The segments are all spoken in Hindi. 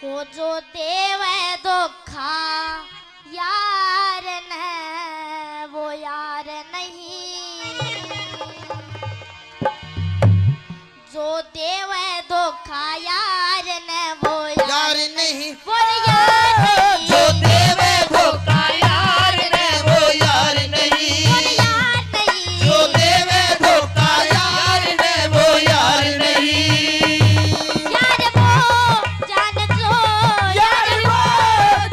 हो जो देवे धोखा यार न वो यार नहीं, जो देवे धोखा यार न वो यार नहीं, वो यार नहीं। जो देवे धोखा यार ने वो यार नहीं, वो यार नहीं। जो देवे धोखा यार ने वो यार नहीं। यार वो जान जो, यार वो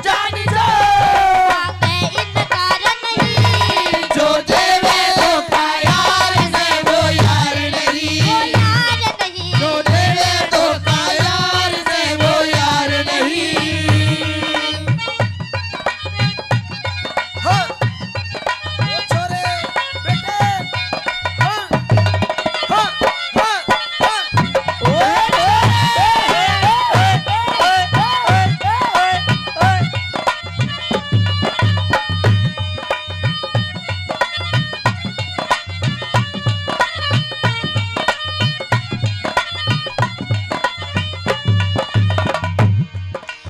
जान जो, मांगे इनकार नहीं। जो देवे धोखा यार ने वो यार नहीं, वो यार नहीं। जो देवे धोखा यार ने वो यार नहीं। हाँ, ओ छोरे बेटे, हाँ, हाँ, हाँ, हाँ, ओए,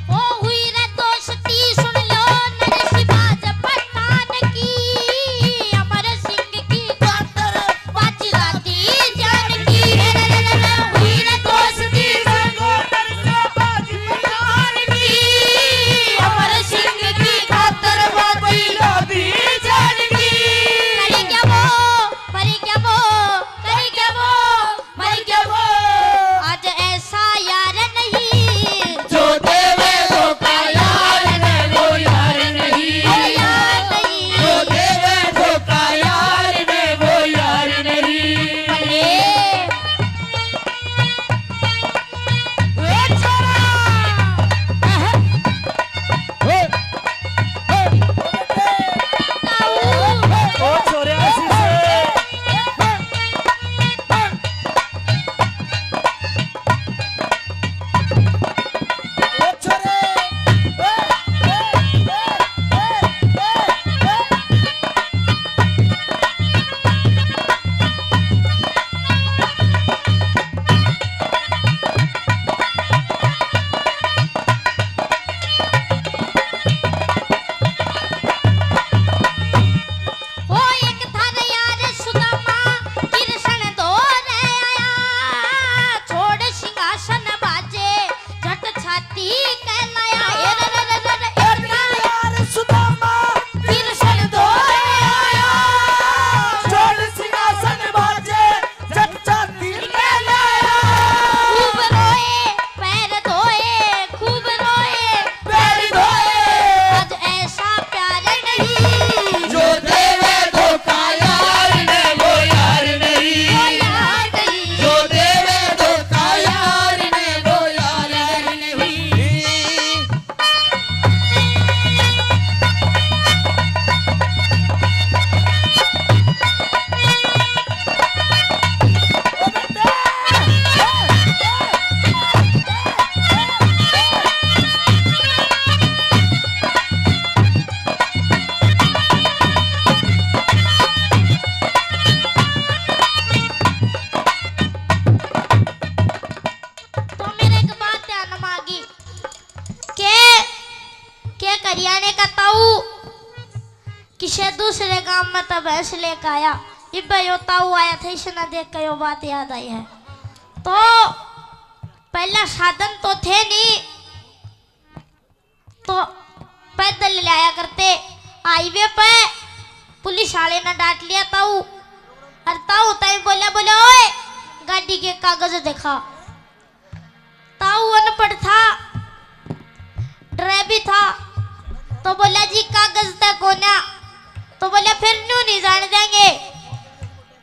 ओ हुई रे दोस्ती सुन लो नरसिंह पठान की, अमर सिंह की खातर बाजी राती जान की। हुई रे दोस्ती सुन लो नरसिंह पठान की, अमर सिंह की खातर बाजी राती जान की। करी क्या वो, मरी क्या वो, करी क्या वो, मरी क्या वो, आज ऐसा यार नहीं। जो देवे धोखा यार ने वो यार नहीं, वो यार नहीं। जो देवे धोखा यार ने वो यार नहीं। भले ए छोरा, ताऊ, ओ छोरे आशीष ओ छोरे वो एक थार यार सुदामा कृष्ण दो रे आया, छोड़ सिंहासन बाजे झट छाती कहलाया। ए रे रे रे रे रे, एक थार यार सुदामा कृष्ण दो रे आया, छोड़ सिंहासन बाजे जट छाती कहलाया। खूब रोए पैर धोए, खूब रोए पैर धोए, आज ऐसा प्यार नहीं। जो देवे धोखा यार ने वो यार नहीं, वो यार नहीं। जो देवे धोखा यार ने वो यार नहीं। तो मेरे एक बात ध्यान मांगी के करियाने का ताऊ किसे दूसरे गांव में तो भैंस लेकर आया, इब्बे यो ताऊ आया था, इसे न देख के यो बात याद आई है। तो पहला साधन तो थे नहीं, तो पैदल ले आया करते। हाईवे पे पुलिस वाले ने डांट लिया ताऊ, और ताऊ ताई बोले बोले ओए गाड़ी के कागज देखा। ताऊ अनपढ़ था, ड्राइवर था, तो बोला जी कागज तक कोना, तो बोला फिर न्यू नहीं जान देंगे।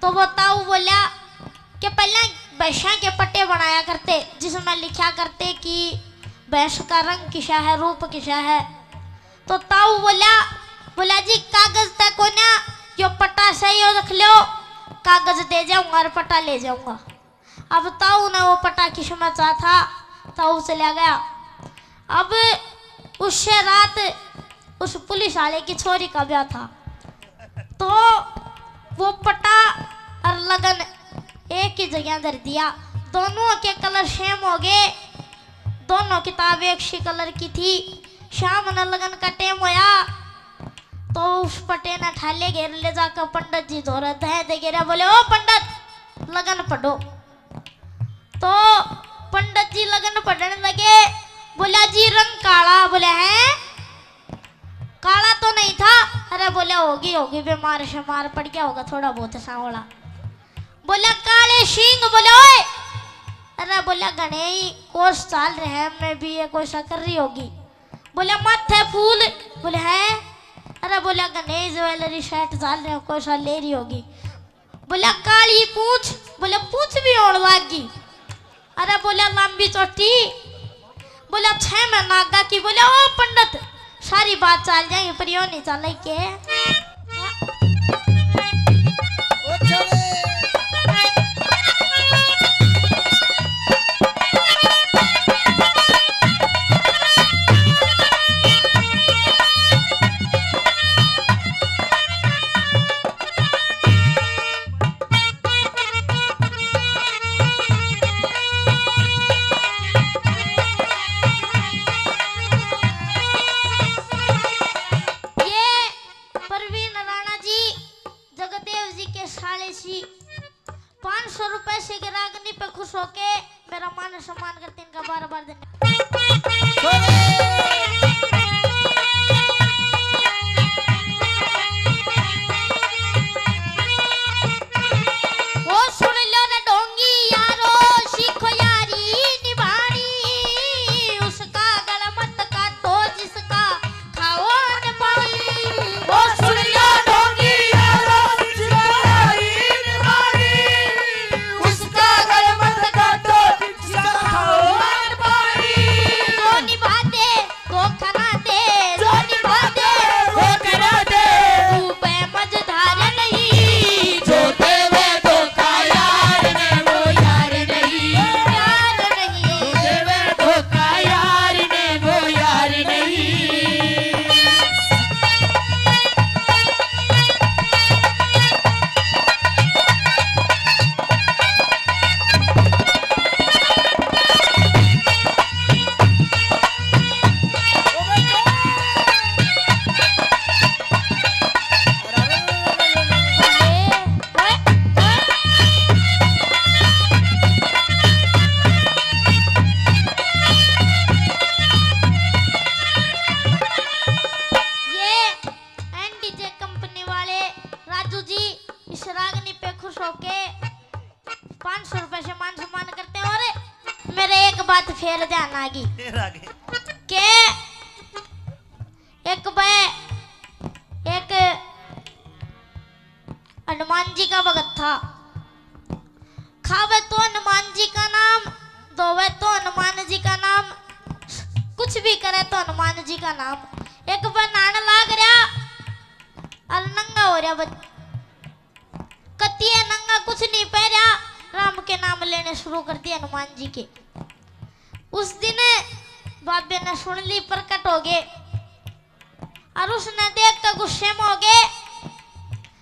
तो वो ताऊ बोला कि पहले भैंसा के पट्टे बनाया करते जिसमें लिखा करते कि भैंस का रंग किसा है, रूप किसा है। तो ताऊ बोला जी कागज तक कोना, यो पट्टा सही हो रख लो, कागज दे जाऊंगा और पट्टा ले जाऊंगा। अब ताऊ ने वो पट्टा किस्मत चाहा था, ताऊ चला गया। अब उससे रात उस पुलिस वाले की छोरी का ब्याह था, तो वो पट्टा और लगन एक ही जगह धर दिया, दोनों के कलर सेम हो गए। दोनों किताब एक सी कलर की थी। शाम न लगन का टेम होया तो उस पटे ने ठाले घेर ले जाकर पंडित जी धोरा दे गिरा। बोले ओ पंडित लगन पढ़ो। तो पंडित जी लगन पढ़ने लगे। बोला जी रंग काला। बोले हैं काला तो नहीं था। अरे बोले होगी बीमार शमार पड़ गया होगा थोड़ा बहुत सांवला। बोला काले सींग। बोले ओए। अरे बोला घने कोर्स चल रहे हैं मैं भी ये कोई सा कर रही होगी। बोला माथे फूल। बोले हैं। अरे बोला घने ज्वेलरी सेट चल रहे हो कोई सा ले रही होगी। बोला काली पूछ। बोले पूछ भी होने लगी। अरे बोला लंबी चोटी। बोला 6 महीना आगा की। बोले ओ पंडित सारी बात चल जाएगी पर यो नहीं चल के। जगदेव जी के साले सी 500 रुपए से गिरागनी पे खुश होके मेरा मान सम्मान करते इनका बार बार देने। वो सुन लो ना डोंगी यारो सीखो यारी निभानी। उसका गला मत काटो जिसका खाओ न पानी। वो सुन लो डोंगी बात फेर ध्यान आ गई के एक हनुमान जी का भगत था। खावे तो हनुमान जी का नाम, धोवे तो हनुमान जी का नाम, कुछ भी करे तो हनुमान जी का नाम। एक बार नान लाग रहा और नंगा हो रहा कतिया नंगा कुछ नहीं पह रहा। राम के नाम लेने शुरू कर दिया हनुमान जी के। उस दिन बाबे ने सुन ली प्रकट हो गए और उसने देख कर गुस्से में हो गए।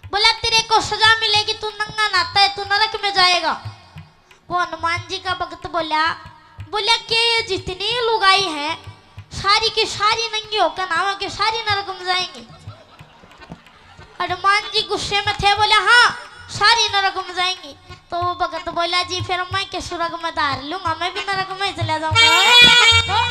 बोला तेरे को सजा मिलेगी, तू नंगा नाता है, तू नरक में जाएगा। वो हनुमान जी का भक्त बोला कि ये जितनी लुगाई है सारी की सारी नंगी होकर नावा के सारी नरक में जाएंगी। हनुमान जी गुस्से में थे। बोले हाँ सारी नरक में जाएंगी। तो वो भगत बोला जी फिर मैं के स्वर्ग में धार लूंगा, मैं भी नरक में चला जाऊंगा।